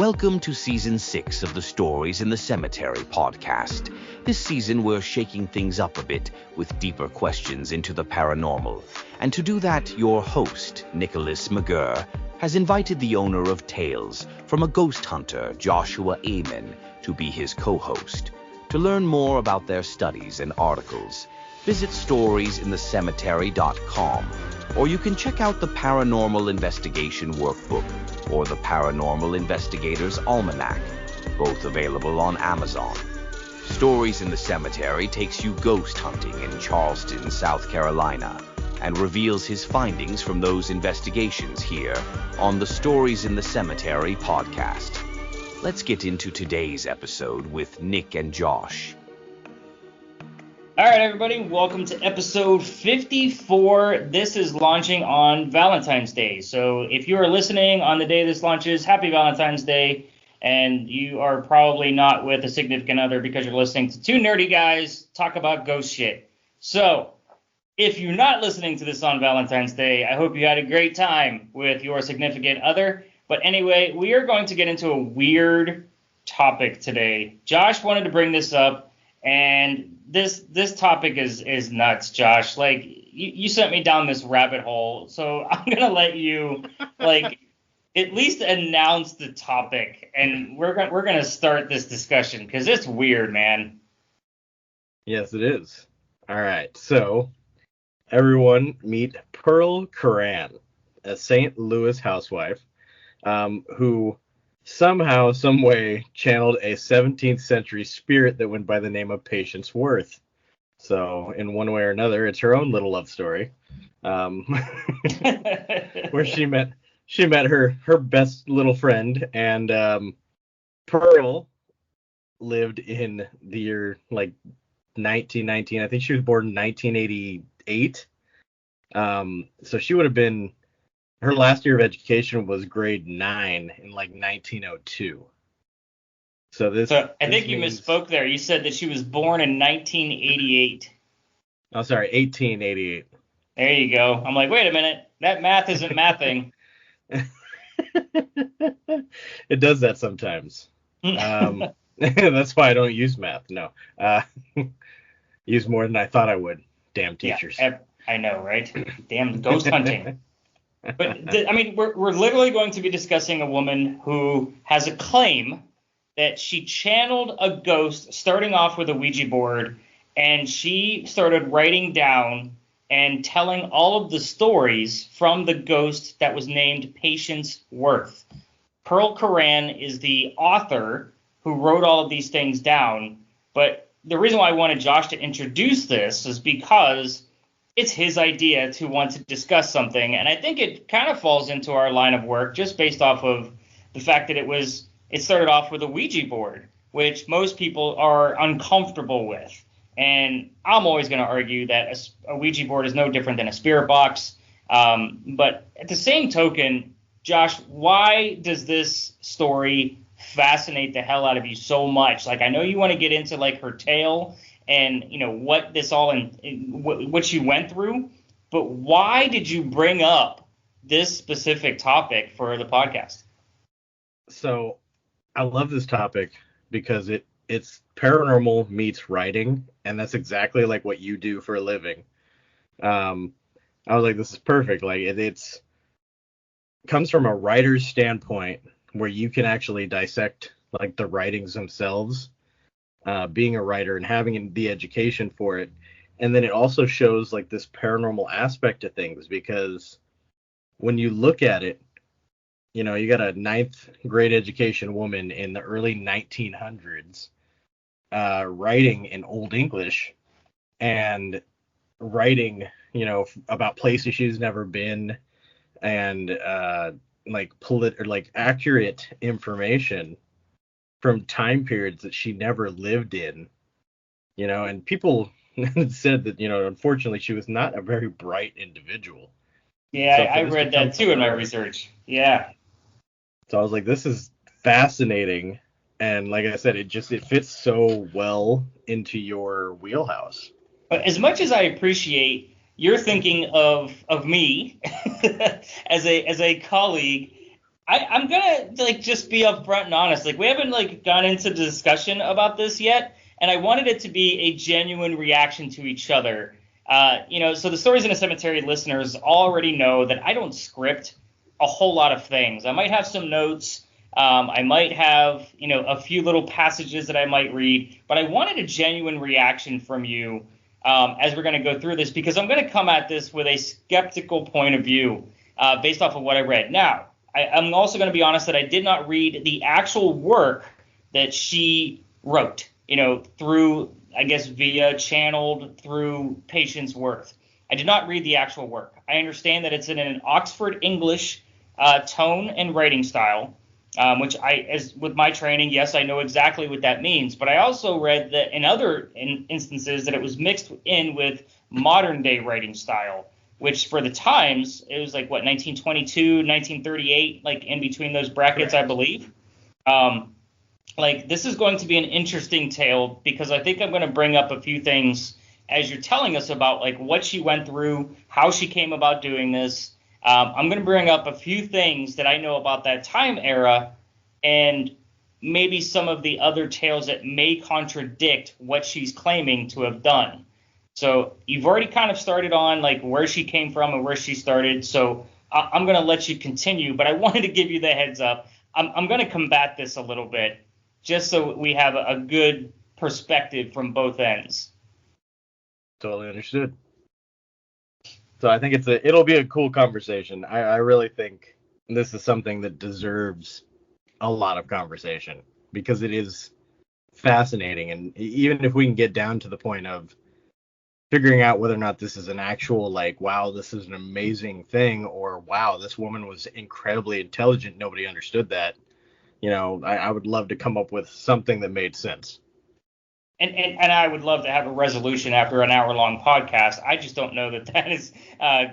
Welcome to Season 6 of the Stories in the Cemetery podcast. This season, we're shaking things up a bit with deeper questions into the paranormal. And to do that, your host, Nicholas McGurr, has invited the owner of Tales from a ghost hunter, Joshua Amen, to be his co-host. To learn more about their studies and articles, visit storiesinthecemetery.com, or you can check out the Paranormal Investigation Workbook or the Paranormal Investigator's Almanac, both available on Amazon. Stories in the Cemetery takes you ghost hunting in Charleston, South Carolina, and reveals his findings from those investigations here on the Stories in the Cemetery podcast. Let's get into today's episode with Nick and Josh. All right, everybody, welcome to episode 54. This is launching on Valentine's Day. So if you are listening on the day this launches, happy Valentine's Day. And you are probably not with a significant other because you're listening to two nerdy guys talk about ghost shit. So if you're not listening to this on Valentine's Day, I hope you had a great time with your significant other. But anyway, we are going to get into a weird topic today. Josh wanted to bring this up. And this topic is nuts, Josh. Like, you sent me down this rabbit hole, so I'm gonna let you at least announce the topic, and we're gonna start this discussion because it's weird, man. Yes, it is. All right, so everyone meet Pearl Curran, a St. Louis housewife, who somehow, some way, channeled a 17th century spirit that went by the name of Patience Worth. So, in one way or another, it's her own little love story, where she met her best little friend, and Pearl lived in the year 1919. I think she was born in 1988. So she would have been. Her last year of education was grade 9 in 1902. So I think you misspoke there. You said that she was born in 1988. Oh, sorry, 1888. There you go. I'm like, wait a minute. That math isn't mathing. It does that sometimes. That's why I don't use math. No. Use more than I thought I would. Damn teachers. Yeah, I know, right? Damn ghost hunting. But, we're literally going to be discussing a woman who has a claim that she channeled a ghost, starting off with a Ouija board, and she started writing down and telling all of the stories from the ghost that was named Patience Worth. Pearl Curran is the author who wrote all of these things down, but the reason why I wanted Josh to introduce this is because it's his idea to want to discuss something, and I think it kind of falls into our line of work just based off of the fact that it started off with a Ouija board, which most people are uncomfortable with. And I'm always going to argue that a Ouija board is no different than a spirit box. But at the same token, Josh, why does this story fascinate the hell out of you so much? I know you want to get into her tale and what this all what she went through, but why did you bring up this specific topic for the podcast? So I love this topic because it's paranormal meets writing, and that's exactly what you do for a living. I was like, this is perfect. It comes from a writer's standpoint where you can actually dissect the writings themselves. Being a writer and having the education for it. And then it also shows this paranormal aspect of things, because when you look at it, you got a 9th grade education woman in the early 1900s writing in Old English and writing, about places she's never been, and accurate information from time periods that she never lived in, and people said that, unfortunately she was not a very bright individual. Yeah, so I read that too in my research. Yeah. So I was like, this is fascinating. And like I said, it fits so well into your wheelhouse. But as much as I appreciate you're thinking of me as a colleague, I'm gonna like just be upfront and honest. Like we haven't like gone into the discussion about this yet, and I wanted it to be a genuine reaction to each other. So the Stories in a Cemetery listeners already know that I don't script a whole lot of things. I might have some notes. I might have, a few little passages that I might read, but I wanted a genuine reaction from you as we're going to go through this, because I'm going to come at this with a skeptical point of view based off of what I read. Now, I'm also going to be honest that I did not read the actual work that she wrote, through, I guess, via channeled through Patience Worth. I did not read the actual work. I understand that it's in an Oxford English tone and writing style, which as with my training, yes, I know exactly what that means. But I also read that in other instances that it was mixed in with modern day writing style, which for the times, it was like, 1922, 1938, like in between those brackets, I believe. This is going to be an interesting tale, because I think I'm going to bring up a few things as you're telling us about like what she went through, how she came about doing this. I'm going to bring up a few things that I know about that time era, and maybe some of the other tales that may contradict what she's claiming to have done. So you've already kind of started on like where she came from and where she started. So I'm going to let you continue, but I wanted to give you the heads up. I'm going to combat this a little bit just so we have a good perspective from both ends. Totally understood. So I think it'll be a cool conversation. I really think this is something that deserves a lot of conversation, because it is fascinating. And even if we can get down to the point of figuring out whether or not this is an actual, like, wow, this is an amazing thing, or wow, this woman was incredibly intelligent, nobody understood that, I would love to come up with something that made sense. And I would love to have a resolution after an hour-long podcast. I just don't know that is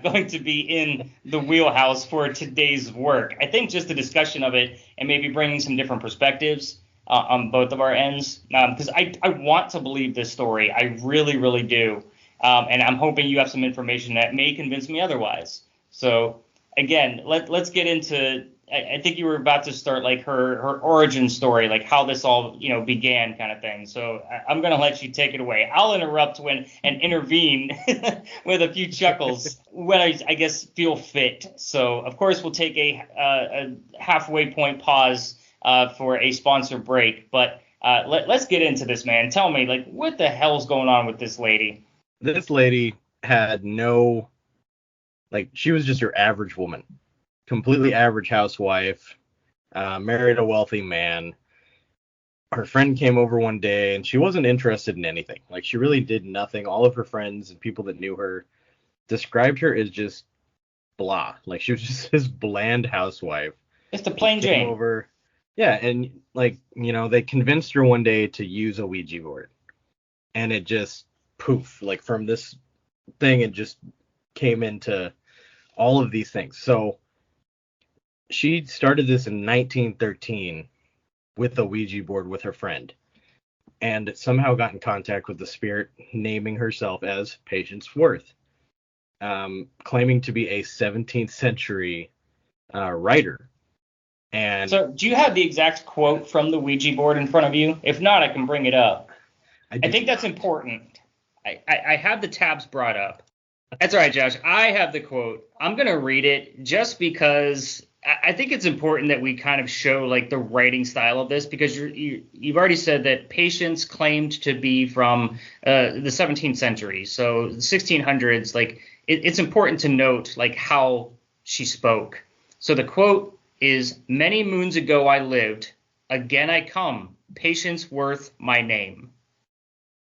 going to be in the wheelhouse for today's work. I think just the discussion of it and maybe bringing some different perspectives on both of our ends, because I want to believe this story. I really, really do. And I'm hoping you have some information that may convince me otherwise. So, again, let's get into I think you were about to start like her origin story, like how this all, began kind of thing. So I'm going to let you take it away. I'll interrupt and intervene with a few chuckles when I guess feel fit. So, of course, we'll take a halfway point pause for a sponsor break. But let's get into this, man. Tell me, like, what the hell's going on with this lady? This lady had she was just your average woman. Completely average housewife, married a wealthy man. Her friend came over one day and she wasn't interested in anything. Like, she really did nothing. All of her friends and people that knew her described her as just blah. Like, she was just this bland housewife. It's the plain Jane. Over, yeah, and they convinced her one day to use a Ouija board. And it just poof, like from this thing, it just came into all of these things. So she started this in 1913 with a Ouija board with her friend, and somehow got in contact with the spirit, naming herself as Patience Worth, claiming to be a 17th century writer. And so, do you have the exact quote from the Ouija board in front of you? If not, I can bring it up. I think that's important. I have the tabs brought up. That's all right, Josh. I have the quote. I'm going to read it just because I think it's important that we kind of show like the writing style of this, because you've already said that Patience claimed to be from the 17th century, so the 1600s. Like it's important to note like how she spoke. So the quote is, "Many moons ago I lived, again I come, Patience Worth my name."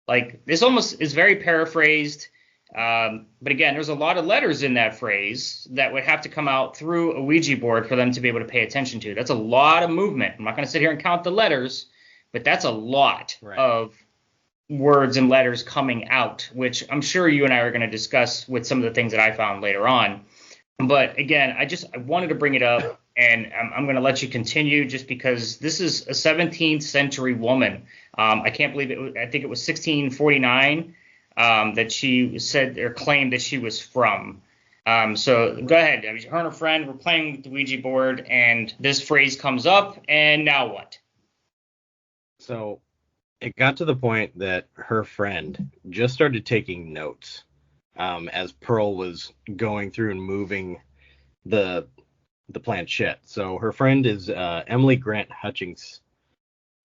Like this almost is very paraphrased. But again, there's a lot of letters in that phrase that would have to come out through a Ouija board for them to be able to pay attention to. That's a lot of movement. I'm not going to sit here and count the letters, but that's a lot of words and letters coming out, which I'm sure you and I are going to discuss with some of the things that I found later on. But again, I wanted to bring it up, and I'm going to let you continue just because this is a 17th century woman. I can't believe it. I think it was 1649. That she said or claimed that she was from. So go ahead. Her and her friend were playing with the Ouija board, and this phrase comes up, and now what? So it got to the point that her friend just started taking notes as Pearl was going through and moving the planchette. So her friend is Emily Grant Hutchings,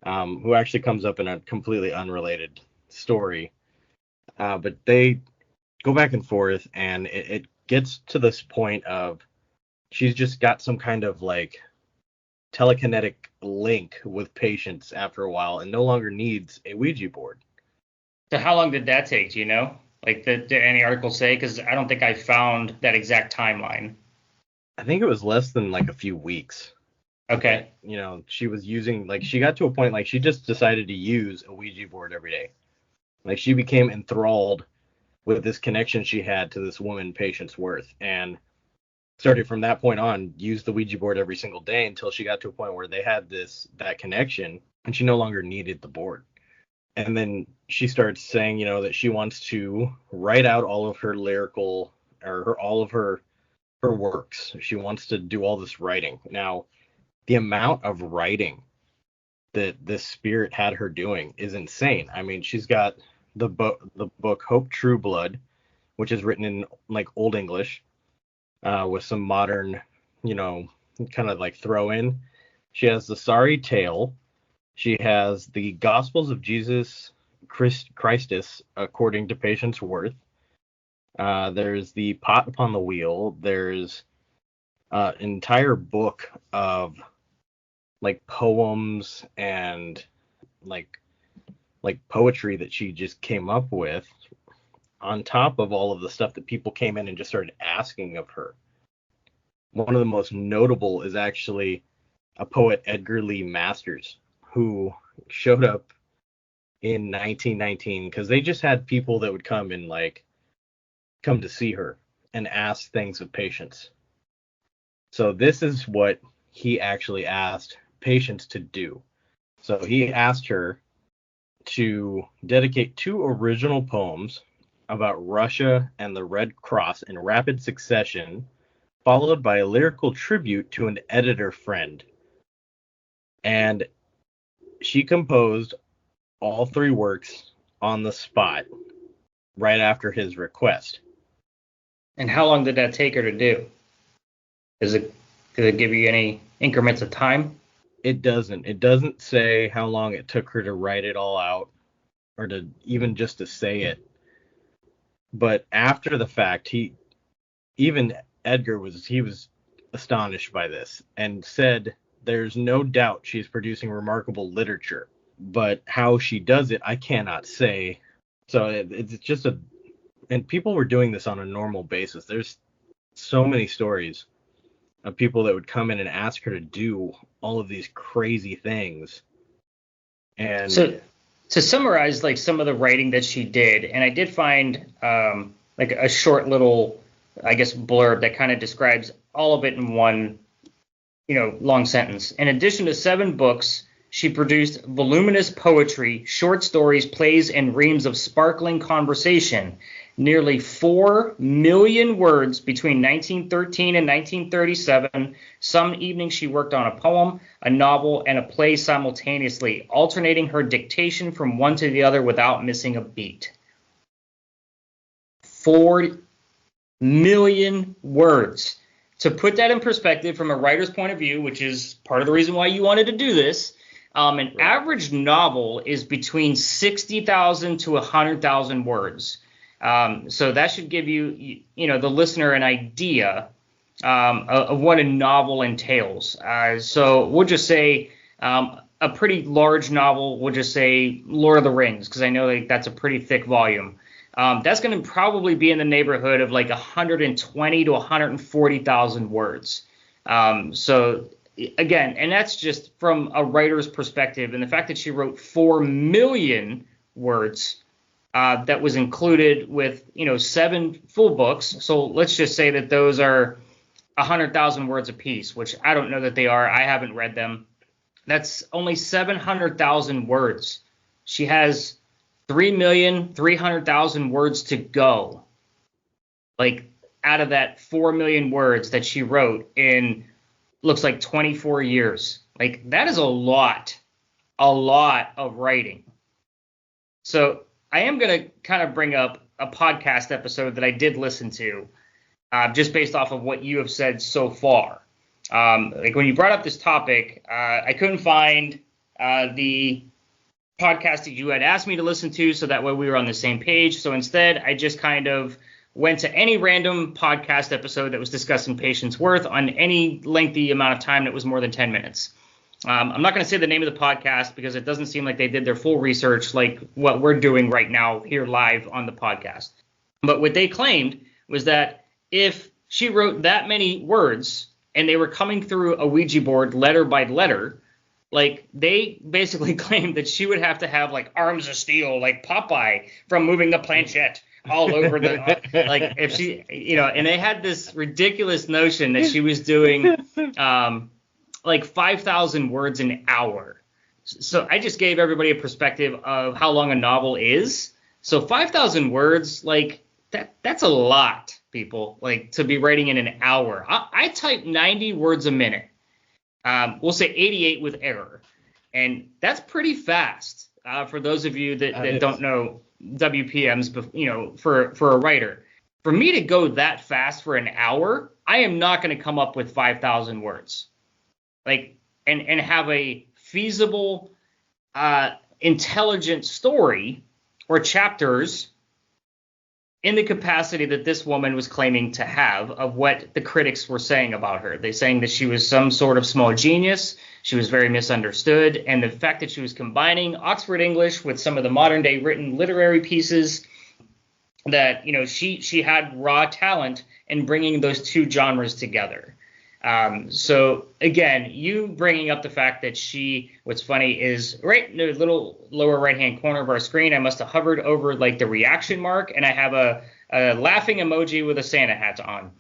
who actually comes up in a completely unrelated story. But they go back and forth, and it gets to this point of she's just got some kind of like telekinetic link with patients after a while and no longer needs a Ouija board. So how long did that take? Do you know? Like, did any article say? Because I don't think I found that exact timeline. I think it was less than like a few weeks. Okay. You know, she was using, like, she got to a point like she just decided to use a Ouija board every day. Like, she became enthralled with this connection she had to this woman, Patience Worth, and started from that point on, used the Ouija board every single day until she got to a point where they had that connection, and she no longer needed the board. And then she starts saying, you know, that she wants to write out all of her lyrical or all of her works. She wants to do all this writing. Now, the amount of writing that this spirit had her doing is insane. I mean, she's got the book Hope Trueblood, which is written in like Old English, with some modern, you know, kind of like throw in. She has the Sorry Tale. She has the Gospels of Jesus Christus according to Patience Worth. There's the Pot Upon the Wheel. There's an entire book of like poems and like poetry that she just came up with on top of all of the stuff that people came in and just started asking of her. One of the most notable is actually a poet, Edgar Lee Masters, who showed up in 1919 because they just had people that would come and like come to see her and ask things of Patience. So this is what he actually asked Patience to do. So he asked her to dedicate 2 original poems about Russia and the Red Cross in rapid succession, followed by a lyrical tribute to an editor friend. And she composed all 3 works on the spot right after his request. And how long did that take her to do? Does it give you any increments of time? It doesn't. It doesn't say how long it took her to write it all out or to even just to say it. But after the fact, Edgar was astonished by this and said there's no doubt she's producing remarkable literature, but how she does it, I cannot say. So it's just and people were doing this on a normal basis. There's so many stories of people that would come in and ask her to do all of these crazy things. And so to summarize like some of the writing that she did, and I did find like a short little, I guess, blurb that kind of describes all of it in one, long sentence. In addition to 7 books, she produced voluminous poetry, short stories, plays, and reams of sparkling conversation. Nearly 4 million words between 1913 and 1937. Some evenings she worked on a poem, a novel, and a play simultaneously, alternating her dictation from one to the other without missing a beat. 4 million words. To put that in perspective from a writer's point of view, which is part of the reason why you wanted to do this, an average novel is between 60,000 to 100,000 words. So that should give you, the listener an idea of what a novel entails. So we'll just say a pretty large novel, we'll just say Lord of the Rings, because I know that's a pretty thick volume. That's going to probably be in the neighborhood of like 120 to 140,000 words. So again, and that's just from a writer's perspective. And the fact that she wrote 4 million words that was included with, 7 full books. So let's just say that those are 100,000 words apiece, which I don't know that they are. I haven't read them. That's only 700,000 words. She has 3,300,000 words to go. Like, out of that 4 million words that she wrote in, looks like 24 years. Like, that is a lot of writing. So I am going to kind of bring up a podcast episode that I did listen to, just based off of what you have said so far. Like, when you brought up this topic, I couldn't find the podcast that you had asked me to listen to, so that way we were on the same page. So instead, I just kind of went to any random podcast episode that was discussing patience worth on any lengthy amount of time that was more than 10 minutes. I'm not going to say the name of the podcast because it doesn't seem like they did their full research like what we're doing right now here live on the podcast. But what they claimed was that if she wrote that many words and they were coming through a Ouija board letter by letter, like, they basically claimed that she would have to have like arms of steel, like Popeye from Moving the Planchette, all over the like, if she, and they had this ridiculous notion that she was doing like 5,000 words an hour. So I just gave everybody a perspective of how long a novel is. So 5,000 words, like, that's a lot, people, like, to be writing in an hour. I type 90 words a minute. We'll say 88 with error, and that's pretty fast for those of you that don't know WPMs, for a writer. For me to go that fast for an hour, I am not going to come up with 5,000 words, like, and have a feasible, intelligent story or chapters in the capacity that this woman was claiming to have of what the critics were saying about her. They're saying that she was some sort of small genius. She was very misunderstood. And the fact that she was combining Oxford English with some of the modern day written literary pieces, that, she had raw talent in bringing those two genres together. So again, you bringing up the fact that what's funny is right in the little lower right-hand corner of our screen, I must have hovered over like the reaction mark, and I have a laughing emoji with a Santa hat on.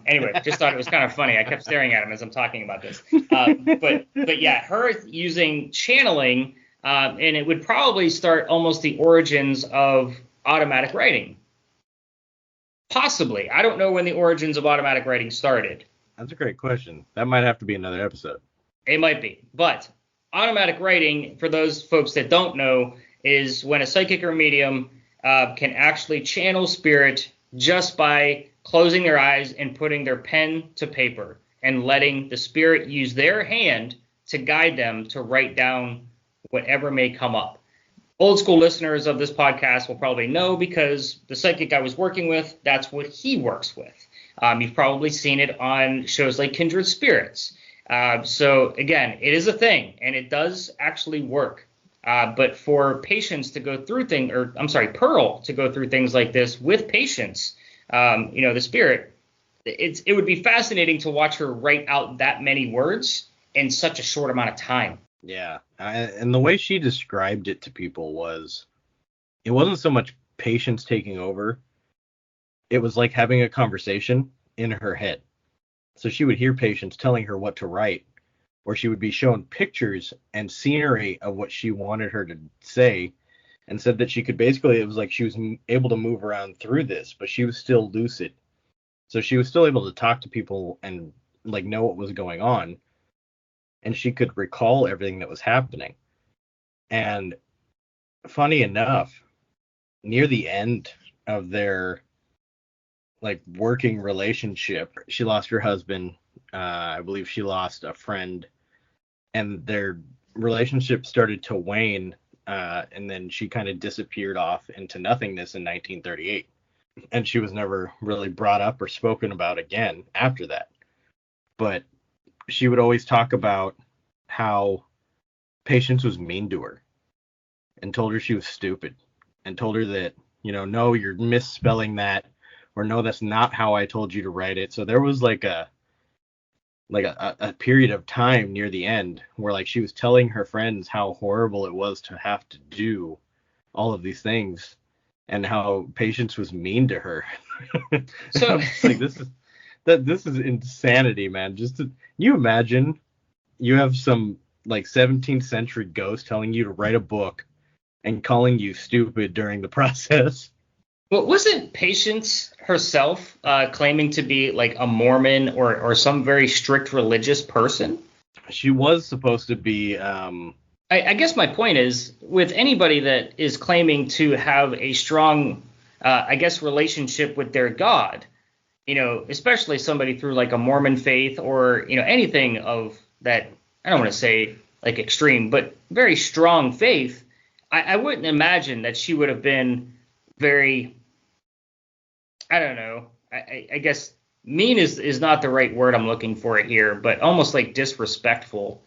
Anyway, just thought it was kind of funny. I kept staring at him as I'm talking about this. But yeah, her using channeling, and it would probably start almost the origins of automatic writing. Possibly. I don't know when the origins of automatic writing started. That's a great question. That might have to be another episode. It might be. But automatic writing, for those folks that don't know, is when a psychic or medium can actually channel spirit just by closing their eyes and putting their pen to paper and letting the spirit use their hand to guide them to write down whatever may come up. Old school listeners of this podcast will probably know, because the psychic I was working with, that's what he works with. You've probably seen it on shows like Kindred Spirits. So again, it is a thing, and it does actually work. But for patients to go through Pearl to go through things like this with patience, the spirit, it would be fascinating to watch her write out that many words in such a short amount of time. Yeah, and the way she described it to people it wasn't so much patience taking over. It was like having a conversation in her head. So she would hear patients telling her what to write, or she would be shown pictures and scenery of what she wanted her to say, and said that she could basically, it was like she was able to move around through this, but she was still lucid. So she was still able to talk to people and like know what was going on, and she could recall everything that was happening. And funny enough, near the end of their like working relationship, she lost her husband. I believe she lost a friend, and their relationship started to wane. And then she kind of disappeared off into nothingness in 1938. And she was never really brought up or spoken about again after that. But she would always talk about how Patience was mean to her and told her she was stupid and told her that, no, you're misspelling that, or no, that's not how I told you to write it. So there was like a period of time near the end where like she was telling her friends how horrible it was to have to do all of these things and how Patience was mean to her. So like, this is insanity, man. You imagine you have some like 17th century ghost telling you to write a book and calling you stupid during the process. Well, wasn't Patience herself claiming to be like a Mormon or some very strict religious person? She was supposed to be. I guess my point is, with anybody that is claiming to have a strong, I guess, relationship with their God, especially somebody through like a Mormon faith or, anything of that, I don't want to say like extreme, but very strong faith, I wouldn't imagine that she would have been very, I don't know, I guess mean is not the right word I'm looking for it here, but almost like disrespectful.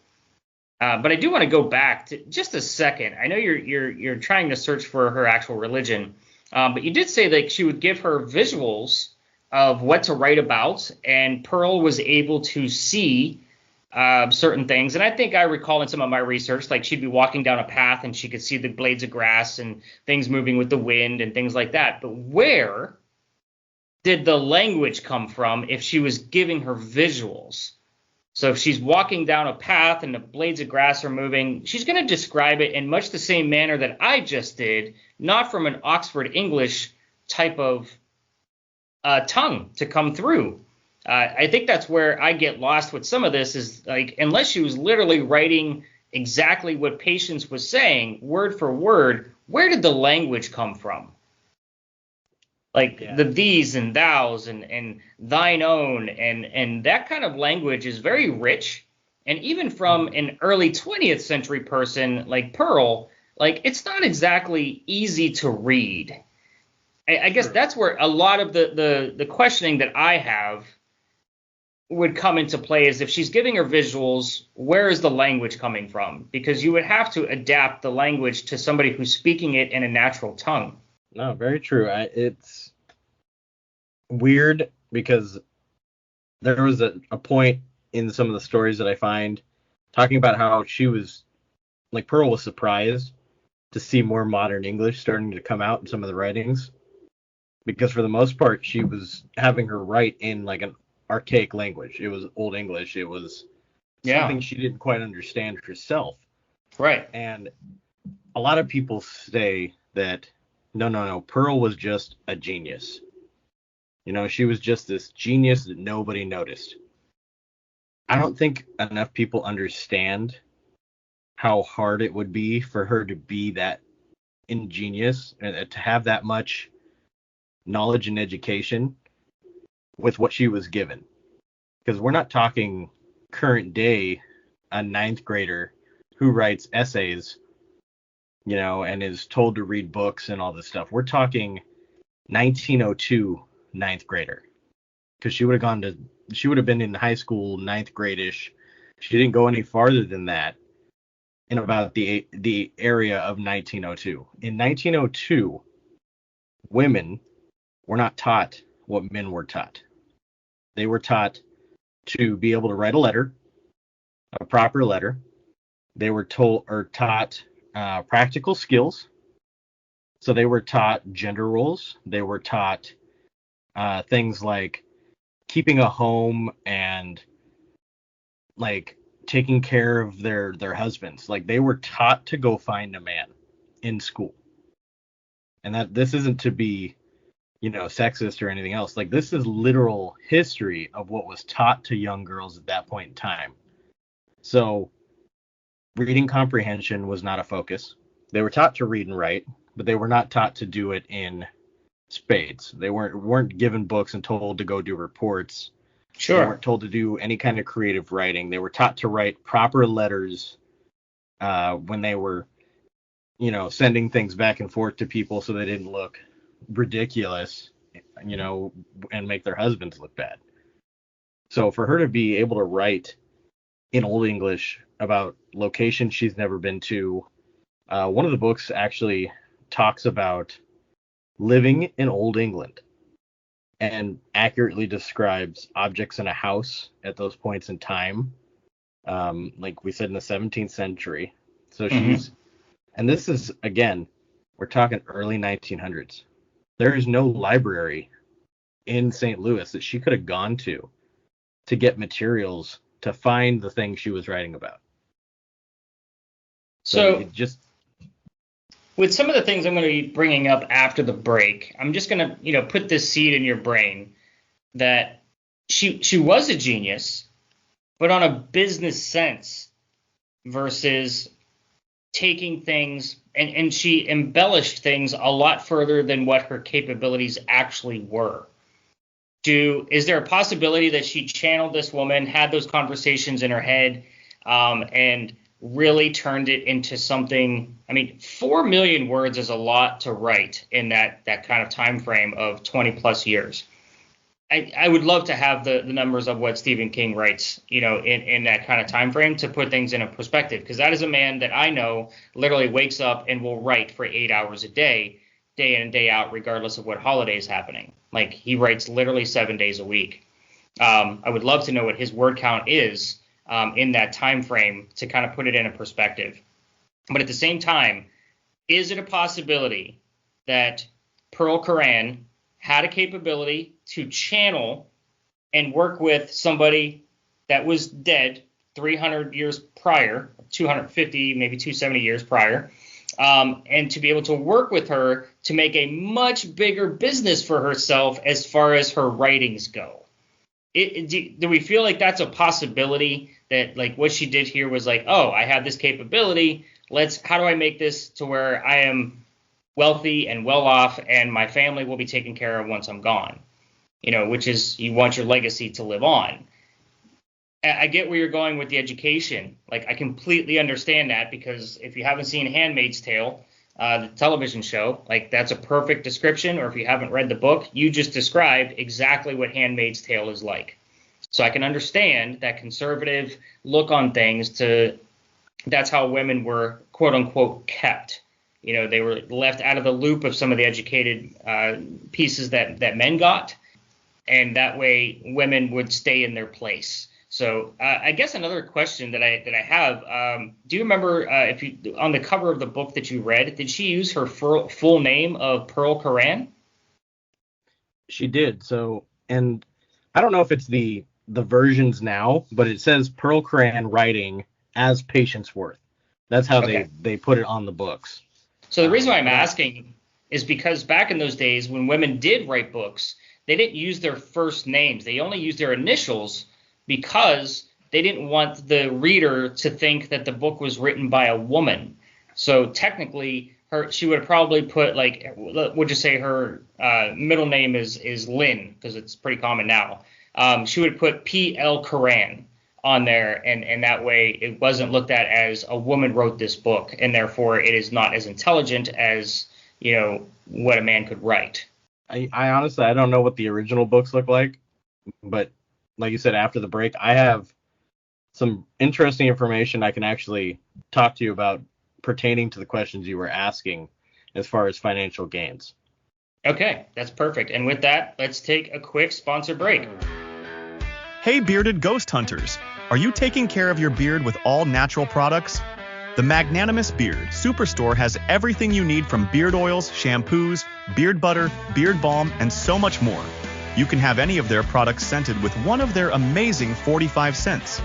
But I do want to go back to just a second. I know you're trying to search for her actual religion, but you did say that she would give her visuals of what to write about, and Pearl was able to see certain things. And I think I recall in some of my research, like she'd be walking down a path and she could see the blades of grass and things moving with the wind and things like that. But where did the language come from if she was giving her visuals? So if she's walking down a path and the blades of grass are moving, she's going to describe it in much the same manner that I just did, not from an Oxford English type of tongue to come through. I think that's where I get lost with some of this is like, unless she was literally writing exactly what Patience was saying, word for word, where did the language come from? Like the these and thous and thine own and that kind of language is very rich. And even from an early 20th century person like Pearl, like it's not exactly easy to read. I guess that's where a lot of the questioning that I have would come into play is if she's giving her visuals, where is the language coming from? Because you would have to adapt the language to somebody who's speaking it in a natural tongue. No, very true. It's weird because there was a point in some of the stories that I find talking about how she was, like Pearl was surprised to see more modern English starting to come out in some of the writings. Because for the most part, she was having her write in like an archaic language. It was Old English. It was something she didn't quite understand herself. Right. And a lot of people say that no, Pearl was just a genius. She was just this genius that nobody noticed. I don't think enough people understand how hard it would be for her to be that ingenious and to have that much knowledge and education with what she was given. Because we're not talking current day, a ninth grader who writes essays, and is told to read books and all this stuff. We're talking 1902 ninth grader. Because she would have been in high school, ninth grade-ish. She didn't go any farther than that in about the area of 1902. In 1902, women were not taught what men were taught. They were taught to be able to write a letter, a proper letter. They were taught practical skills. So they were taught gender roles. They were taught things like keeping a home and like taking care of their husbands. Like they were taught to go find a man in school. And that this isn't to be sexist or anything else. Like this is literal history of what was taught to young girls at that point in time. So reading comprehension was not a focus. They were taught to read and write, but they were not taught to do it in spades. They weren't given books and told to go do reports. Sure. They weren't told to do any kind of creative writing. They were taught to write proper letters when they were, sending things back and forth to people so they didn't look ridiculous, and make their husbands look bad. So for her to be able to write in Old English about locations she's never been to, one of the books actually talks about living in Old England and accurately describes objects in a house at those points in time, like we said, in the 17th century. So and this is, again, we're talking early 1900s. There is no library in St. Louis that she could have gone to get materials to find the thing she was writing about. So it just... With some of the things I'm going to be bringing up after the break, I'm just going to, put this seed in your brain that she was a genius, but on a business sense versus taking things and she embellished things a lot further than what her capabilities actually were. Is there a possibility that she channeled this woman, had those conversations in her head, and really turned it into something? I mean, 4 million words is a lot to write in that kind of time frame of 20 plus years. I would love to have the numbers of what Stephen King writes, in that kind of time frame to put things in a perspective, because that is a man that I know literally wakes up and will write for 8 hours a day in and day out, regardless of what holiday is happening. Like, he writes literally 7 days a week. I would love to know what his word count is in that time frame to kind of put it in a perspective. But at the same time, is it a possibility that Pearl Curran had a capability to channel and work with somebody that was dead 300 years prior, 250, maybe 270 years prior, and to be able to work with her to make a much bigger business for herself as far as her writings go? Do we feel like that's a possibility, that like what she did here was like, oh, I have this capability, how do I make this to where I am wealthy and well off and my family will be taken care of once I'm gone? Which is, you want your legacy to live on. I get where you're going with the education. Like, I completely understand that, because if you haven't seen Handmaid's Tale, the television show, like, that's a perfect description. Or if you haven't read the book, you just described exactly what Handmaid's Tale is like. So I can understand that conservative look on things. That's how women were, quote unquote, kept. They were left out of the loop of some of the educated pieces that men got. And that way women would stay in their place. So I guess another question that I have, do you remember on the cover of the book that you read, did she use her full name of Pearl Curran? She did. So, and I don't know if it's the versions now, but it says Pearl Curran Writing as Patience Worth. That's how they put it on the books. So the reason why I'm asking is because back in those days when women did write books, they didn't use their first names. They only used their initials, because they didn't want the reader to think that the book was written by a woman. So technically, she would have probably put, like, we'll just say her middle name is Lynn, because it's pretty common now. She would put P.L. Curran on there, and that way it wasn't looked at as a woman wrote this book, and therefore it is not as intelligent as, what a man could write. I honestly, I don't know what the original books look like, but like you said, after the break, I have some interesting information I can actually talk to you about pertaining to the questions you were asking as far as financial gains. Okay, that's perfect. And with that, let's take a quick sponsor break. Hey, bearded ghost hunters. Are you taking care of your beard with all natural products? The Magnanimous Beard Superstore has everything you need, from beard oils, shampoos, beard butter, beard balm, and so much more. You can have any of their products scented with one of their amazing 45 cents.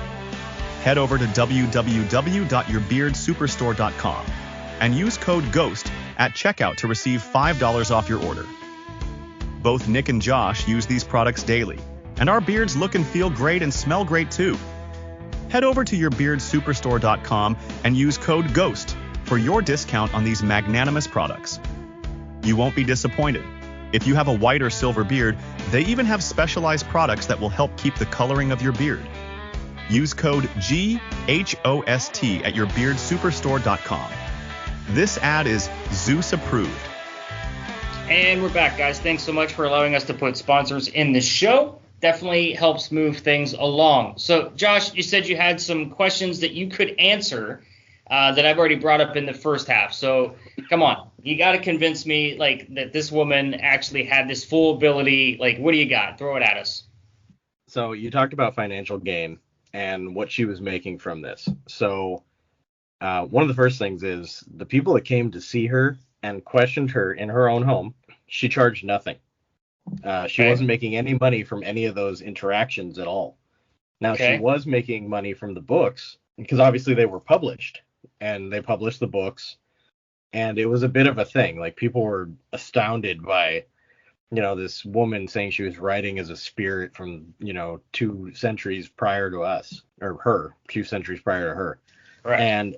Head over to www.yourbeardsuperstore.com and use code GHOST at checkout to receive $5 off your order. Both Nick and Josh use these products daily, and our beards look and feel great and smell great too. Head over to yourbeardsuperstore.com and use code GHOST for your discount on these magnanimous products. You won't be disappointed. If you have a white or silver beard, they even have specialized products that will help keep the coloring of your beard. Use code GHOST at yourbeardsuperstore.com. This ad is Zeus approved. And we're back, guys. Thanks so much for allowing us to put sponsors in the show. Definitely helps move things along. So, Josh, you said you had some questions that you could answer that I've already brought up in the first half. So, come on. You got to convince me, like, that this woman actually had this full ability. Like, what do you got? Throw it at us. So, you talked about financial gain and what she was making from this. So, one of the first things is the people that came to see her and questioned her in her own home, she charged nothing. She wasn't making any money from any of those interactions at all. Now, she was making money from the books because obviously they were published, and they published the books. And it was a bit of a thing. Like, people were astounded by, this woman saying she was writing as a spirit from, 2 centuries prior to us, or her, 2 centuries prior to her. Correct. And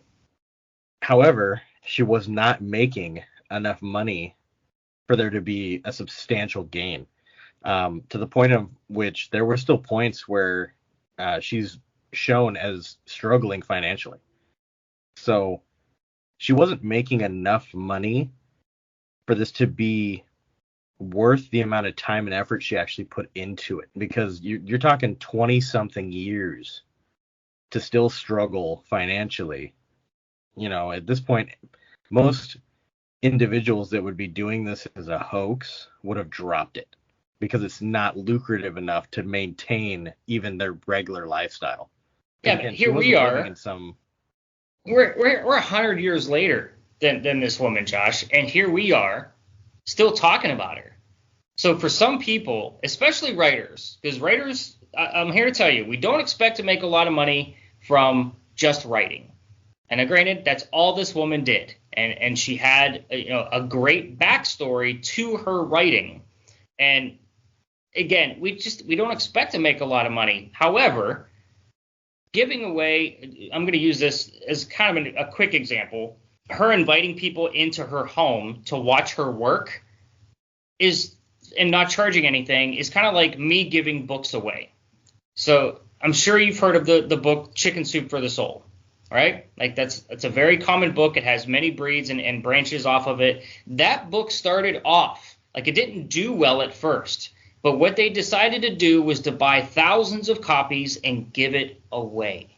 however, she was not making enough money for there to be a substantial gain, to the point of which there were still points where she's shown as struggling financially. So she wasn't making enough money for this to be worth the amount of time and effort she actually put into it, because you're talking 20 something years to still struggle financially. At this point, most individuals that would be doing this as a hoax would have dropped it, because it's not lucrative enough to maintain even their regular lifestyle. Yeah, but here we are. We're 100 years later than this woman, Josh, and here we are still talking about her. So for some people, especially writers, because writers, I'm here to tell you, we don't expect to make a lot of money from just writing. And granted, that's all this woman did. And she had a great backstory to her writing. And again, we don't expect to make a lot of money. However, giving away, I'm going to use this as kind of a quick example. Her inviting people into her home to watch her work and not charging anything is kind of like me giving books away. So I'm sure you've heard of the book Chicken Soup for the Soul, right? Like it's a very common book. It has many breeds and branches off of it. That book started off, like, it didn't do well at first. But what they decided to do was to buy thousands of copies and give it away.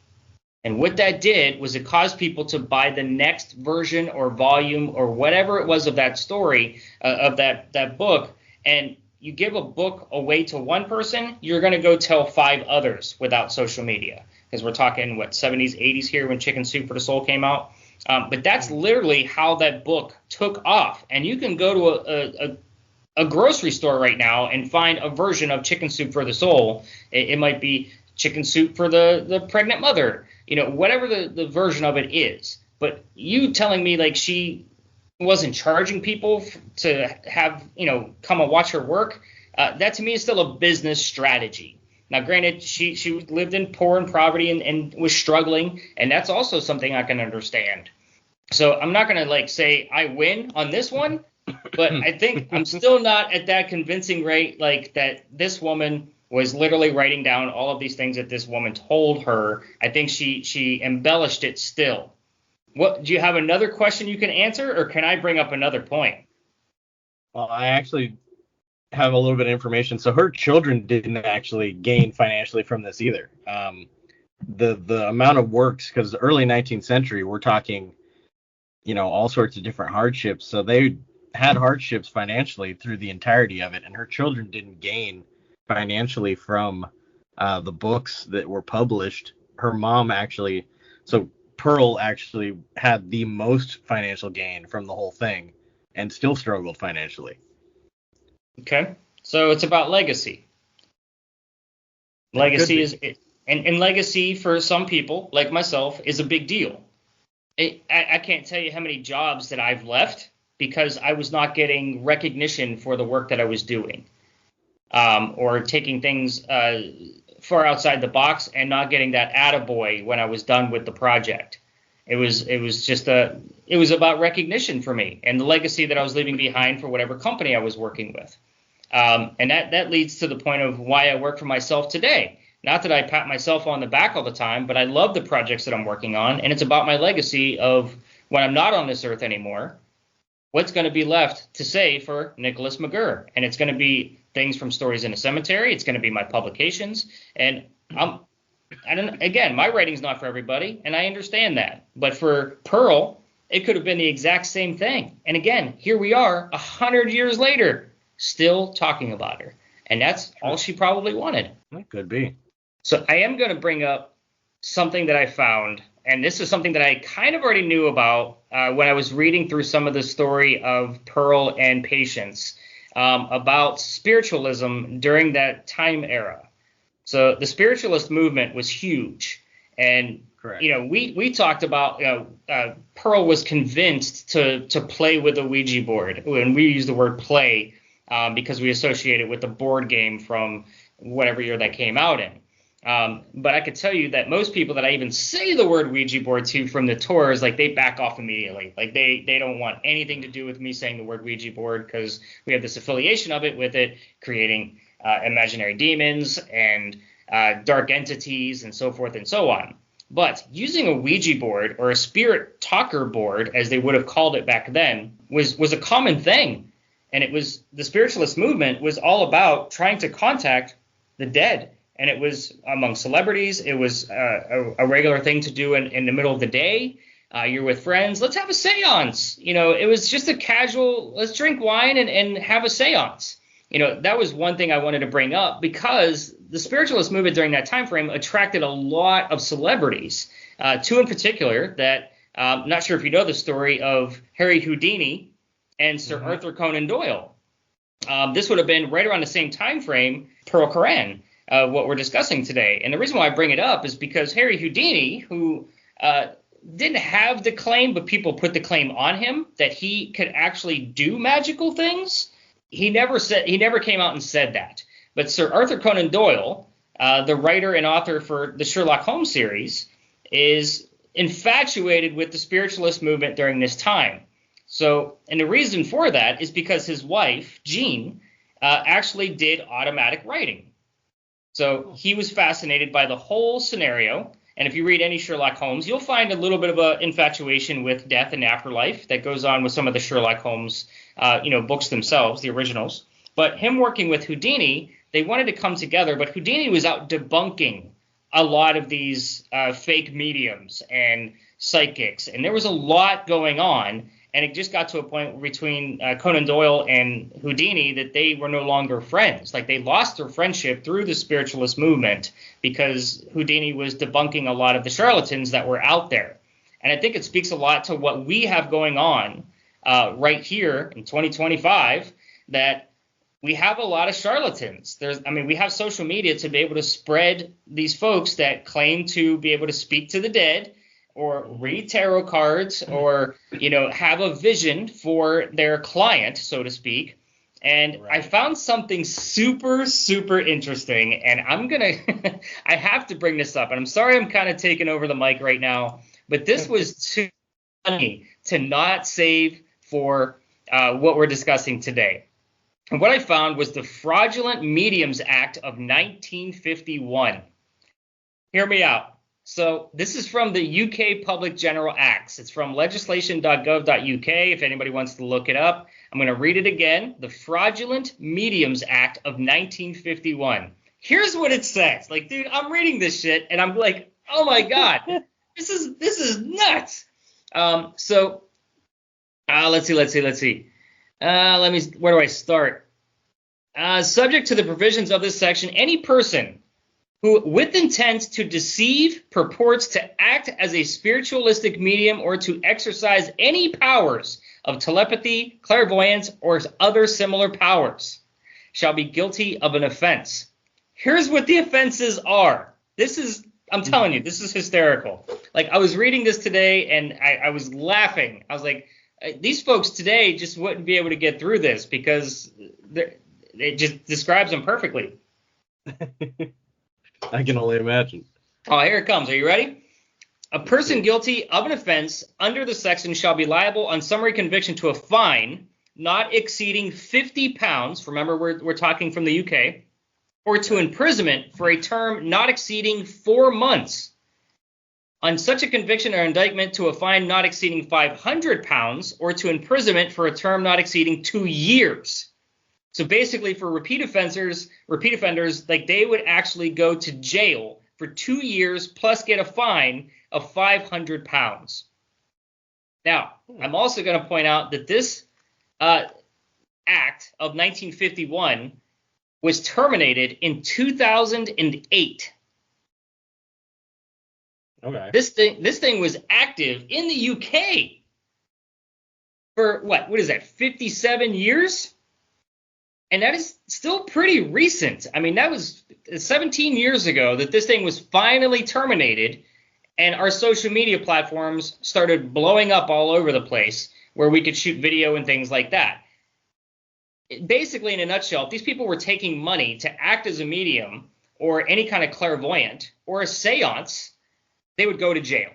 And what that did was it caused people to buy the next version or volume or whatever it was of that story, of that book. And you give a book away to one person, you're going to go tell 5 others without social media. Because we're talking, 70s, 80s here when Chicken Soup for the Soul came out. But that's literally how that book took off. And you can go to a grocery store right now and find a version of Chicken Soup for the Soul. It might be Chicken Soup for the pregnant mother, whatever the version of it is. But you telling me like she wasn't charging people to have, come and watch her work, that to me is still a business strategy. Now, granted, she lived in poor and poverty and was struggling, and that's also something I can understand. So I'm not going to say I win on this one, but I think I'm still not at that convincing rate, like that this woman was literally writing down all of these things that this woman told her. I think she embellished it still. What, do you have another question you can answer, or can I bring up another point? Well, I actually have a little bit of information. So her children didn't actually gain financially from this either. The amount of works, because the early 19th century, we're talking, all sorts of different hardships. So they had hardships financially through the entirety of it, and her children didn't gain financially from the books that were published. Her mom actually, so Pearl actually had the most financial gain from the whole thing and still struggled financially. Okay, so it's about legacy. Legacy is, and legacy for some people like myself is a big deal. I can't tell you how many jobs that I've left because I was not getting recognition for the work that I was doing, or taking things far outside the box and not getting that attaboy when I was done with the project. It was about recognition for me and the legacy that I was leaving behind for whatever company I was working with. And that leads to the point of why I work for myself today. Not that I pat myself on the back all the time, but I love the projects that I'm working on, and it's about my legacy of when I'm not on this earth anymore, what's going to be left to say for Nicholas McGurr. And it's going to be things from Stories in a Cemetery. It's going to be my publications. And again, my writing's not for everybody, and I understand that. But for Pearl, it could have been the exact same thing. And again, here we are 100 years later, still talking about her. And that's all she probably wanted. That could be. So I am going to bring up something that I found, and this is something that I kind of already knew about when I was reading through some of the story of Pearl and Patience, about spiritualism during that time era. So the spiritualist movement was huge, and Correct. We talked about Pearl was convinced to play with a Ouija board, and we use the word play because we associate it with the board game from whatever year that came out in. But I could tell you that most people that I even say the word Ouija board to from the tours, like, they back off immediately. Like, they don't want anything to do with me saying the word Ouija board, because we have this affiliation of it with it creating imaginary demons and dark entities and so forth and so on. But using a Ouija board, or a spirit talker board, as they would have called it back then, was a common thing. And it was, the spiritualist movement was all about trying to contact the dead. And it was among celebrities. It was a regular thing to do in the middle of the day. You're with friends. Let's have a seance. It was just a casual, let's drink wine and have a seance. That was one thing I wanted to bring up, because the spiritualist movement during that time frame attracted a lot of celebrities, two in particular that I'm not sure if you know the story of Harry Houdini and Sir Arthur Conan Doyle. This would have been right around the same time frame, Pearl Curran, what we're discussing today. And the reason why I bring it up is because Harry Houdini, who didn't have the claim, but people put the claim on him that he could actually do magical things, he never came out and said that. But Sir Arthur Conan Doyle, the writer and author for the Sherlock Holmes series, is infatuated with the spiritualist movement during this time. So, and the reason for that is because his wife, Jean, actually did automatic writing. So he was fascinated by the whole scenario. And if you read any Sherlock Holmes, you'll find a little bit of an infatuation with death and afterlife that goes on with some of the Sherlock Holmes books themselves, the originals. But him working with Houdini, they wanted to come together, but Houdini was out debunking a lot of these fake mediums and psychics, and there was a lot going on, and it just got to a point between Conan Doyle and Houdini that they were no longer friends. Like, they lost their friendship through the spiritualist movement because Houdini was debunking a lot of the charlatans that were out there. And I think it speaks a lot to what we have going on right here in 2025, that we have a lot of charlatans. We have social media to be able to spread these folks that claim to be able to speak to the dead, or read tarot cards, or, have a vision for their client, so to speak. And right. I found something super, super interesting, and I have to bring this up. And I'm sorry I'm kind of taking over the mic right now, but this was too funny to not save for what we're discussing today. And what I found was the Fraudulent Mediums Act of 1951. Hear me out. So this is from the UK Public General Acts. It's from legislation.gov.uk if anybody wants to look it up. I'm going to read it again. The Fraudulent Mediums Act of 1951. Here's what it says. Like, dude, I'm reading this shit and I'm like, oh my God, this is nuts. Let's see. Where do I start? Subject to the provisions of this section, any person who, with intent to deceive, purports to act as a spiritualistic medium or to exercise any powers of telepathy, clairvoyance, or other similar powers, shall be guilty of an offense. Here's what the offenses are. I'm telling you, this is hysterical. Like, I was reading this today and I was laughing. I was like, these folks today just wouldn't be able to get through this because it just describes them perfectly. I can only imagine. Oh, here it comes. Are you ready? A person guilty of an offense under the section shall be liable on summary conviction to a fine not exceeding £50. Remember, we're talking from the UK, or to imprisonment for a term not exceeding 4 months. On such a conviction or indictment, to a fine not exceeding £500, or to imprisonment for a term not exceeding 2 years. So basically, for repeat offenders, like, they would actually go to jail for 2 years plus get a fine of £500. Now, I'm also going to point out that this act of 1951 was terminated in 2008. Okay. This thing was active in the UK for what is that, 57 years? And that is still pretty recent. I mean, that was 17 years ago that this thing was finally terminated. And our social media platforms started blowing up all over the place where we could shoot video and things like that. Basically, in a nutshell, if these people were taking money to act as a medium or any kind of clairvoyant or a seance, they would go to jail.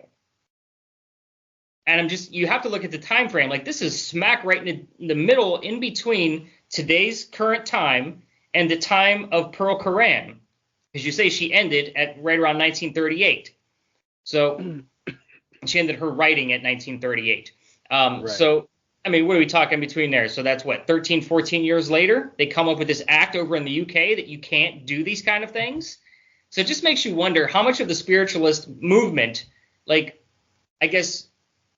And you have to look at the time frame. Like, this is smack right in the middle, in between today's current time and the time of Pearl Curran. As you say, she ended at right around 1938. So she ended her writing at 1938. Right. So, I mean, what are we talking between there? So that's what, 13, 14 years later, they come up with this act over in the UK that you can't do these kind of things. So it just makes you wonder how much of the spiritualist movement, like, I guess,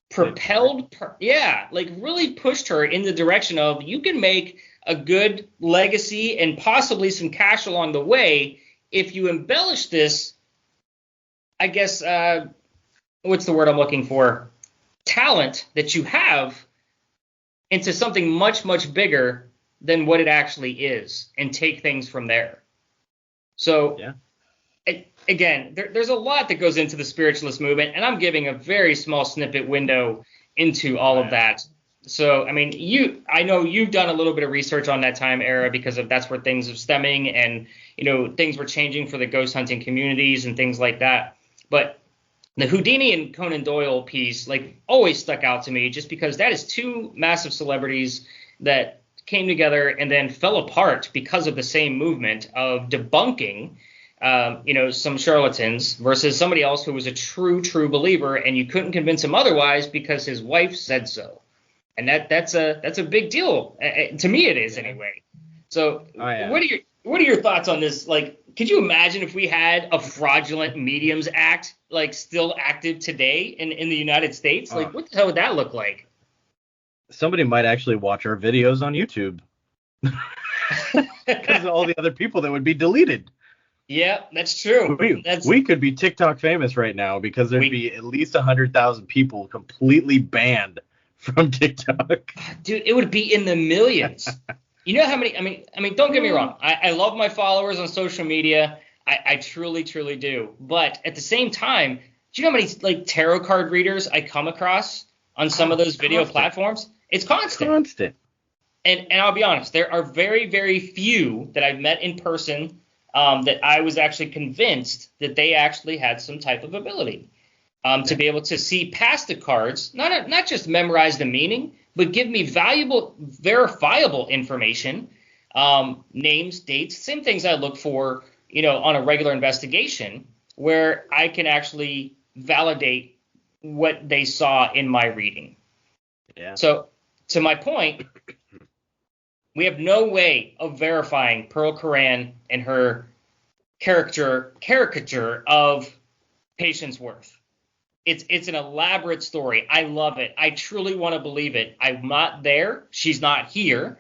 propelled, really pushed her in the direction of, you can make a good legacy and possibly some cash along the way if you embellish this, I guess, what's the word I'm looking for? Talent that you have into something much, much bigger than what it actually is, and take things from there. So, again, there's a lot that goes into the spiritualist movement, and I'm giving a very small snippet window into all of that. So, I mean, I know you've done a little bit of research on that time era because that's where things are stemming, and, things were changing for the ghost hunting communities and things like that. But the Houdini and Conan Doyle piece, like, always stuck out to me, just because that is two massive celebrities that came together and then fell apart because of the same movement of debunking, some charlatans versus somebody else who was a true believer, and you couldn't convince him otherwise because his wife said so. And that's a big deal. To me, it is anyway. So what are your thoughts on this? Like, could you imagine if we had a fraudulent mediums act, like, still active today in the United States? Like, what the hell would that look like? Somebody might actually watch our videos on YouTube because of all the other people that would be deleted. Yeah, that's true. We could be TikTok famous right now because there'd be at least 100,000 people completely banned from TikTok. Dude, it would be in the millions. You know how many? I mean, don't get me wrong. I love my followers on social media. I truly do. But at the same time, do you know how many, like, tarot card readers I come across on some of those video platforms? It's constant. And I'll be honest, there are very, very few that I've met in person that I was actually convinced that they actually had some type of ability to be able to see past the cards, not just memorize the meaning, but give me valuable, verifiable information, names, dates, same things I look for, on a regular investigation, where I can actually validate what they saw in my reading. Yeah. So, to my point, we have no way of verifying Pearl Curran and her caricature of Patience Worth. It's an elaborate story. I love it. I truly want to believe it. I'm not there. She's not here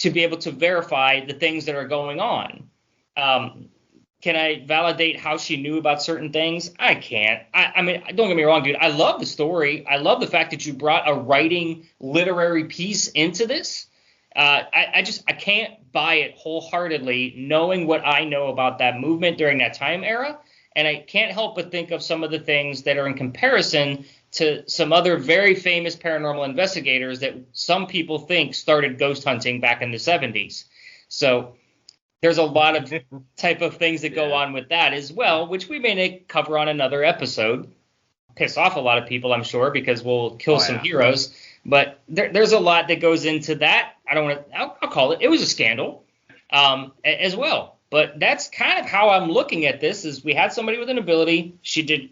to be able to verify the things that are going on. Can I validate how she knew about certain things? I can't. I mean, don't get me wrong, dude. I love the story. I love the fact that you brought a writing literary piece into this. I can't buy it wholeheartedly, knowing what I know about that movement during that time era. And I can't help but think of some of the things that are in comparison to some other very famous paranormal investigators that some people think started ghost hunting back in the 70s. So there's a lot of type of things that go on with that as well, which we may cover on another episode. Piss off a lot of people, I'm sure, because we'll kill some heroes. But there's a lot that goes into that. I'll call it. It was a scandal as well. But that's kind of how I'm looking at this, is we had somebody with an ability. She did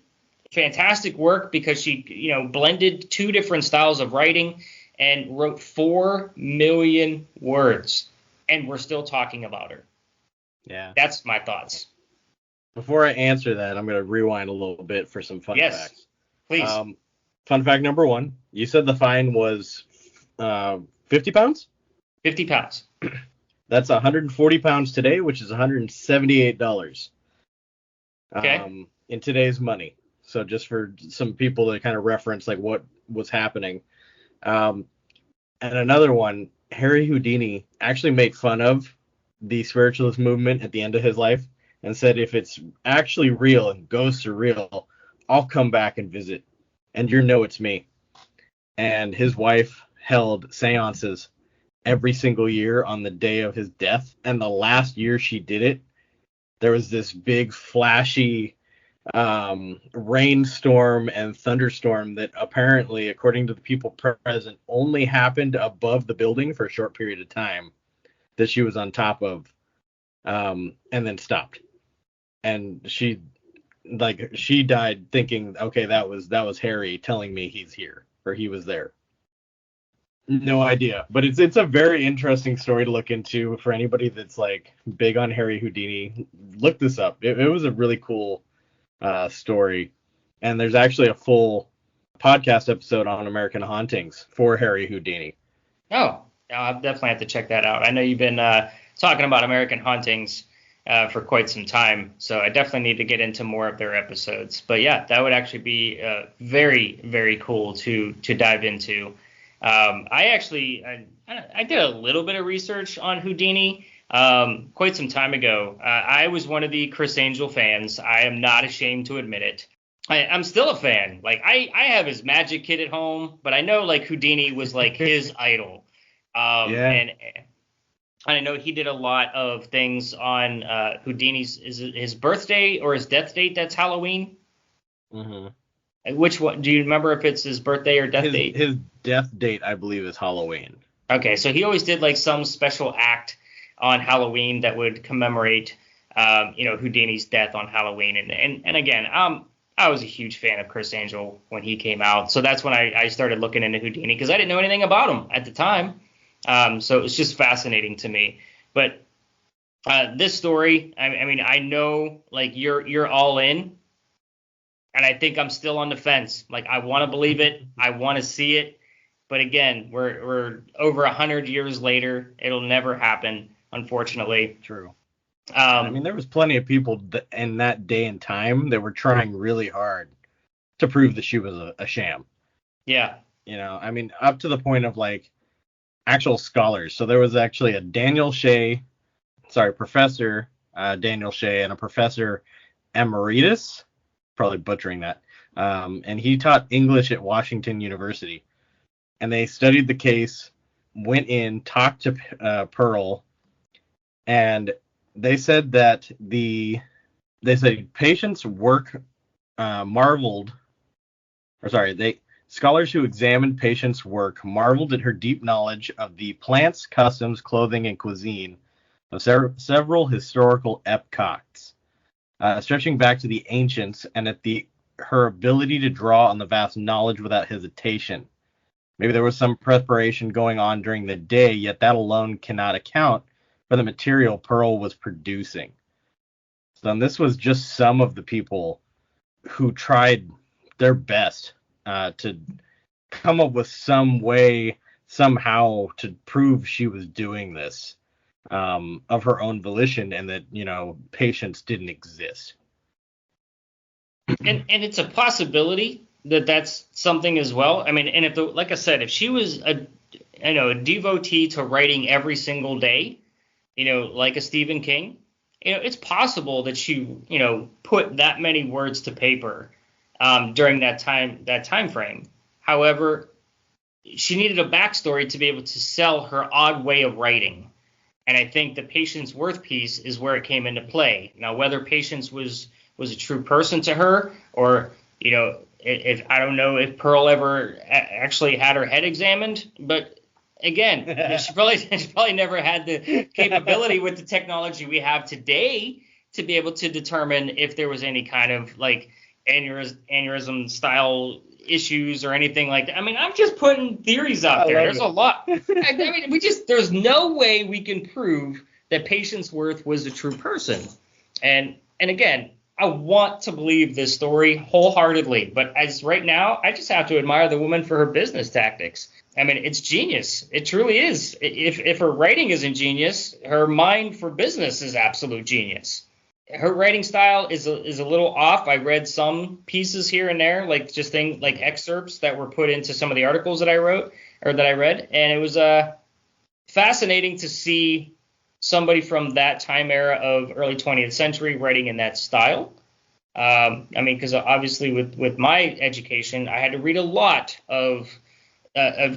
fantastic work because she, blended two different styles of writing and wrote 4 million words. And we're still talking about her. Yeah. That's my thoughts. Before I answer that, I'm going to rewind a little bit for some fun facts. Please. Fun fact number 1, you said the fine was 50 pounds? 50 pounds. That's 140 pounds today, which is $178. Okay. In today's money. So just for some people to kind of reference like what was happening. And another one, Harry Houdini actually made fun of the spiritualist movement at the end of his life and said if it's actually real and ghosts are real, I'll come back and visit, and you know it's me. And his wife held seances every single year on the day of his death. And the last year she did it, there was this big flashy rainstorm and thunderstorm that apparently, according to the people present, only happened above the building for a short period of time that she was on top of, and then stopped. And she died thinking, okay, that was Harry telling me he's here, or he was there. No idea, but it's a very interesting story to look into for anybody that's like big on Harry Houdini. Look this up. It was a really cool story, and there's actually a full podcast episode on American Hauntings for Harry Houdini. Oh, I'll definitely have to check that out. I know you've been talking about American Hauntings for quite some time, so I definitely need to get into more of their episodes. But yeah, that would actually be very, very cool to dive into. I did a little bit of research on Houdini quite some time ago. I was one of the Chris Angel fans. I am not ashamed to admit it. I'm still a fan. Like I have his magic kit at home, but I know like Houdini was like his idol. And I know he did a lot of things on Houdini's his birthday or his death date. That's Halloween. Mm-hmm. Which one? Do you remember if it's his birthday or death date? His death date, I believe, is Halloween. Okay, so he always did like some special act on Halloween that would commemorate, Houdini's death on Halloween. And again, I was a huge fan of Chris Angel when he came out, so that's when I started looking into Houdini because I didn't know anything about him at the time. So it was just fascinating to me. But this story, I mean, I know like you're all in. And I think I'm still on the fence. Like, I want to believe it. I want to see it. But again, we're over 100 years later. It'll never happen, unfortunately. True. I mean, there was plenty of people in that day and time that were trying really hard to prove that she was a sham. Yeah. I mean, up to the point of, like, actual scholars. So there was actually a Professor Daniel Shea and a Professor Emeritus, probably butchering that, and he taught English at Washington University, and they studied the case, went in, talked to Pearl, and they said that patients' work scholars who examined patients' work marveled at her deep knowledge of the plants, customs, clothing, and cuisine of several historical epochs, stretching back to the ancients, and at her ability to draw on the vast knowledge without hesitation. Maybe there was some preparation going on during the day, yet that alone cannot account for the material Pearl was producing. So this was just some of the people who tried their best to come up with some way, somehow, to prove she was doing this. Of her own volition, and that patients didn't exist. And it's a possibility that that's something as well. I mean, and like I said, if she was a devotee to writing every single day, like a Stephen King, it's possible that she put that many words to paper during that time frame. However, she needed a backstory to be able to sell her odd way of writing. And I think the Patience Worth piece is where it came into play. Now, whether Patience was a true person to her, or, if I don't know if Pearl ever actually had her head examined, but again, she probably never had the capability with the technology we have today to be able to determine if there was any kind of like aneurysm style issues or anything like that. I mean, I'm just putting theories out there. There's a lot. I mean, there's no way we can prove that Patience Worth was a true person. And again, I want to believe this story wholeheartedly, but as right now, I just have to admire the woman for her business tactics. I mean, it's genius. It truly is. If her writing isn't genius, her mind for business is absolute genius. Her writing style is a little off. I read some pieces here and there, like just things like excerpts that were put into some of the articles that I wrote or that I read, and it was fascinating to see somebody from that time era of early 20th century writing in that style. I mean, because obviously with my education, I had to read a lot of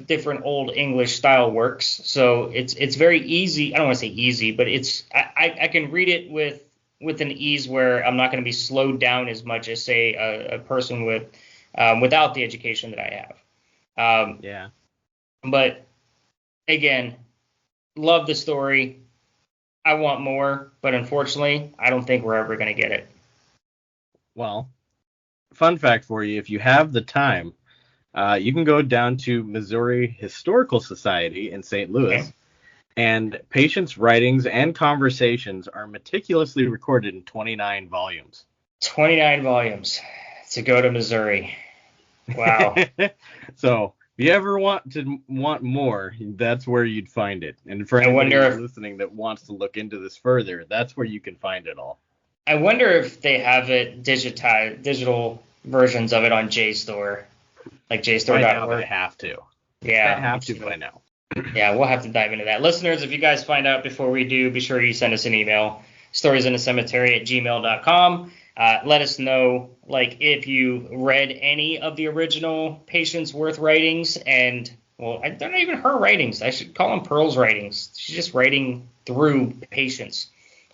different old English style works. So it's very easy. I don't want to say easy, but I can read it with an ease where I'm not going to be slowed down as much as, say, a person without the education that I have. Yeah. But again, love the story. I want more, but unfortunately, I don't think we're ever going to get it. Well, fun fact for you, if you have the time, you can go down to Missouri Historical Society in St. Louis, Okay. and Patient's writings and conversations are meticulously recorded in 29 volumes. 29 volumes to go to Missouri. Wow. So if you ever want more, that's where you'd find it. And for I anybody wonder who's listening that wants to look into this further, that's where you can find it all. I wonder if they have it digital versions of it on JSTOR, like By now they JSTOR.org. have to. Yeah. They have to by now. Yeah, we'll have to dive into that. Listeners, if you guys find out before we do, be sure you send us an email, storiesinthecemetery@gmail.com. Let us know, like, if you read any of the original Patience Worth writings, and, well, they're not even her writings. I should call them Pearl's writings. She's just writing through Patience.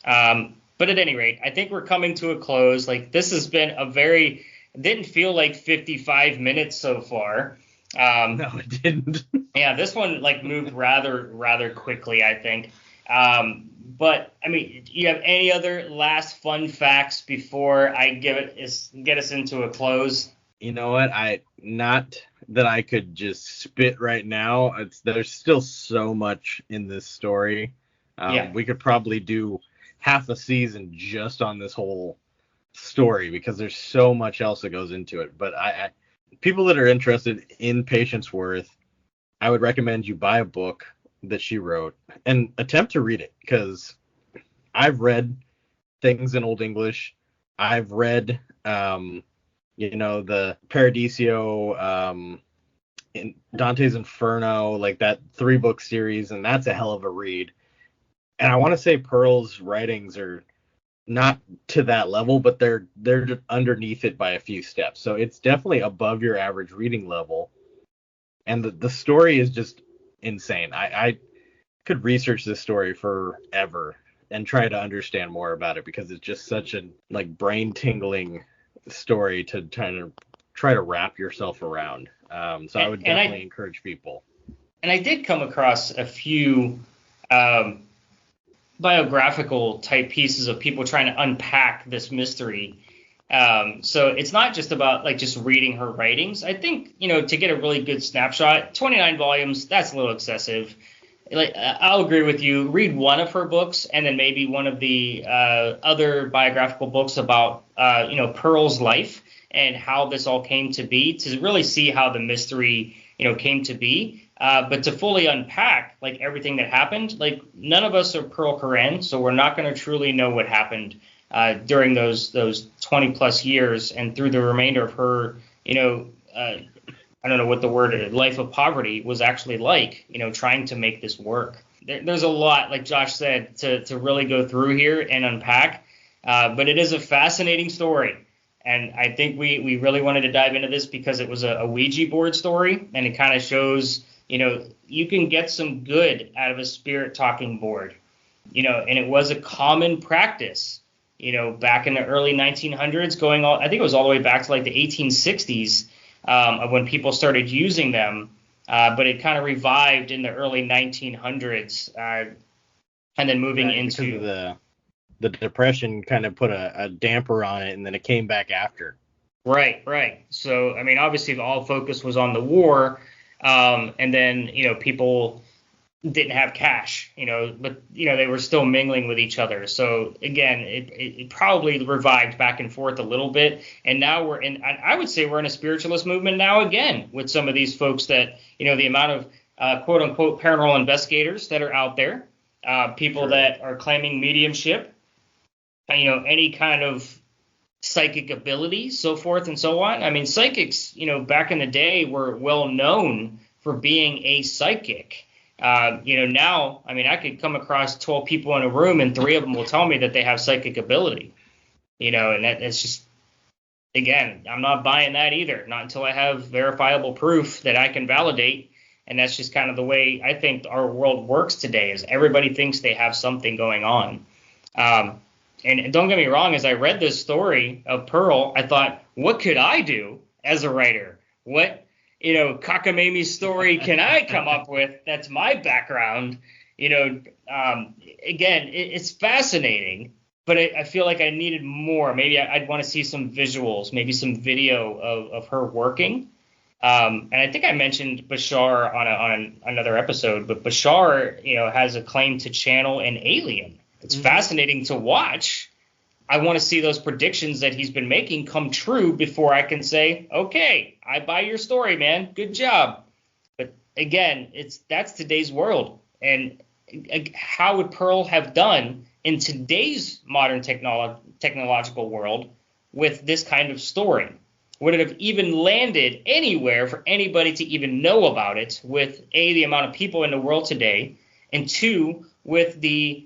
But at any rate, I think we're coming to a close. Like, this has been didn't feel like 55 minutes so far. No, it didn't. Yeah, this one like moved rather quickly, I think. But I mean, do you have any other last fun facts before I get us into a close? You know what? Not that I could just spit right now. There's still so much in this story. Yeah. We could probably do half a season just on this whole story because there's so much else that goes into it. But people that are interested in Patience Worth, I would recommend you buy a book that she wrote and attempt to read it, because I've read things in Old English. I've read, the Paradiso, in Dante's Inferno, like that 3-book series, and that's a hell of a read. And I want to say Pearl's writings are not to that level, but they're underneath it by a few steps. So it's definitely above your average reading level. And the story is just insane. I could research this story forever and try to understand more about it, because it's just such a brain tingling story to try to wrap yourself around. So I would definitely encourage people. And I did come across a few biographical type pieces of people trying to unpack this mystery. So it's not just about just reading her writings. I think, to get a really good snapshot, 29 volumes, that's a little excessive. I'll agree with you. Read one of her books, and then maybe one of the other biographical books about, Pearl's life and how this all came to be, to really see how the mystery, came to be. But to fully unpack everything that happened, none of us are Pearl Curran, so we're not going to truly know what happened during those 20 plus years and through the remainder of her, I don't know what the word is, life of poverty was actually like, trying to make this work. There's a lot, like Josh said, to really go through here and unpack. But it is a fascinating story. And I think we really wanted to dive into this because it was a Ouija board story, and it kind of shows, you can get some good out of a spirit talking board, and it was a common practice, back in the early 1900s, I think it was all the way back to the 1860s, of when people started using them. But it kind of revived in the early 1900s, and then moving into the Depression kind of put a damper on it, and then it came back after. Right. So, I mean, obviously all focus was on the war, and then, people didn't have cash, but, they were still mingling with each other. So, again, it probably revived back and forth a little bit. And now I would say we're in a spiritualist movement now again with some of these folks that, the amount of quote unquote paranormal investigators that are out there, people Sure. that are claiming mediumship, any kind of psychic ability, so forth and so on. I mean, psychics, back in the day were well known for being a psychic. Now, I mean, I could come across 12 people in a room and 3 of them will tell me that they have psychic ability, and it's just, again, I'm not buying that either. Not until I have verifiable proof that I can validate. And that's just kind of the way I think our world works today, is everybody thinks they have something going on. And don't get me wrong, as I read this story of Pearl, I thought, what could I do as a writer? What, cockamamie story can I come up with? That's my background. Again, it's fascinating, but I feel like I needed more. Maybe I'd want to see some visuals, maybe some video of her working. And I think I mentioned Bashar on another episode, but Bashar, has a claim to channel an alien. It's fascinating to watch. I want to see those predictions that he's been making come true before I can say, okay, I buy your story, man. Good job. But again, that's today's world. And how would Pearl have done in today's modern technological world with this kind of story? Would it have even landed anywhere for anybody to even know about it with, A, the amount of people in the world today, and 2, with the,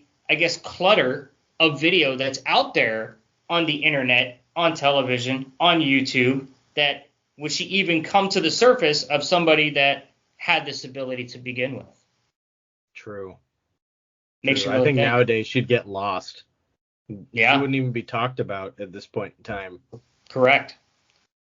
clutter of video that's out there on the internet, on television, on YouTube, that would she even come to the surface of somebody that had this ability to begin with? True. Makes you I really think think. nowadays she'd get lost. Yeah. She wouldn't even be talked about at this point in time. Correct.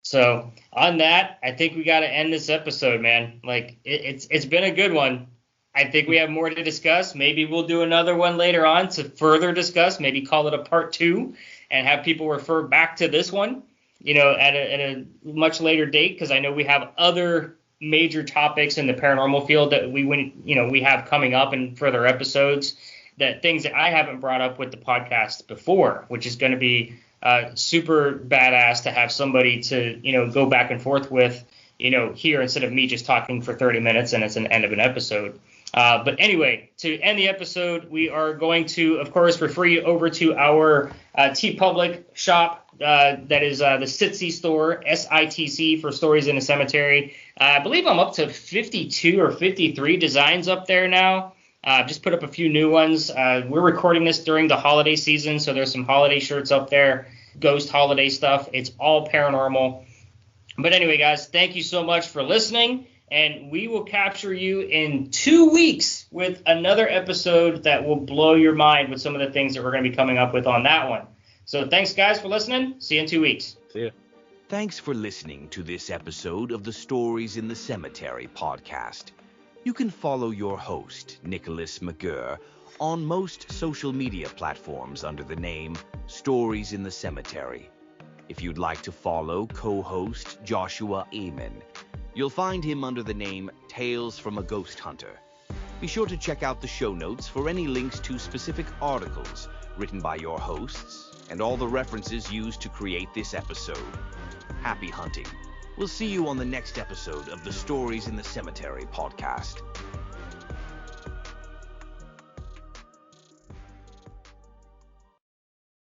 So on that, I think we got to end this episode, man. Like it's been a good one. I think we have more to discuss. Maybe we'll do another one later on to further discuss. Maybe call it a part 2 and have people refer back to this one, at a much later date, because I know we have other major topics in the paranormal field that we have coming up in further episodes, that things that I haven't brought up with the podcast before, which is going to be super badass to have somebody to, go back and forth with, here, instead of me just talking for 30 minutes and it's an end of an episode. But anyway, to end the episode, we are going to, of course, refer you over to our TeePublic shop. That is the Sitzy store, SITC, for Stories in a Cemetery. I believe I'm up to 52 or 53 designs up there now. Just put up a few new ones. We're recording this during the holiday season, so there's some holiday shirts up there, ghost holiday stuff. It's all paranormal. But anyway, guys, thank you so much for listening, and we will capture you in 2 weeks with another episode that will blow your mind with some of the things that we're going to be coming up with on that one. So thanks, guys, for listening. See you in 2 weeks. See ya. Thanks for listening to this episode of the Stories in the Cemetery podcast. You can follow your host, Nicholas McGurr, on most social media platforms under the name Stories in the Cemetery. If you'd like to follow co-host Joshua Amen, you'll find him under the name Tales from a Ghost Hunter. Be sure to check out the show notes for any links to specific articles written by your hosts and all the references used to create this episode. Happy hunting. We'll see you on the next episode of the Stories in the Cemetery podcast.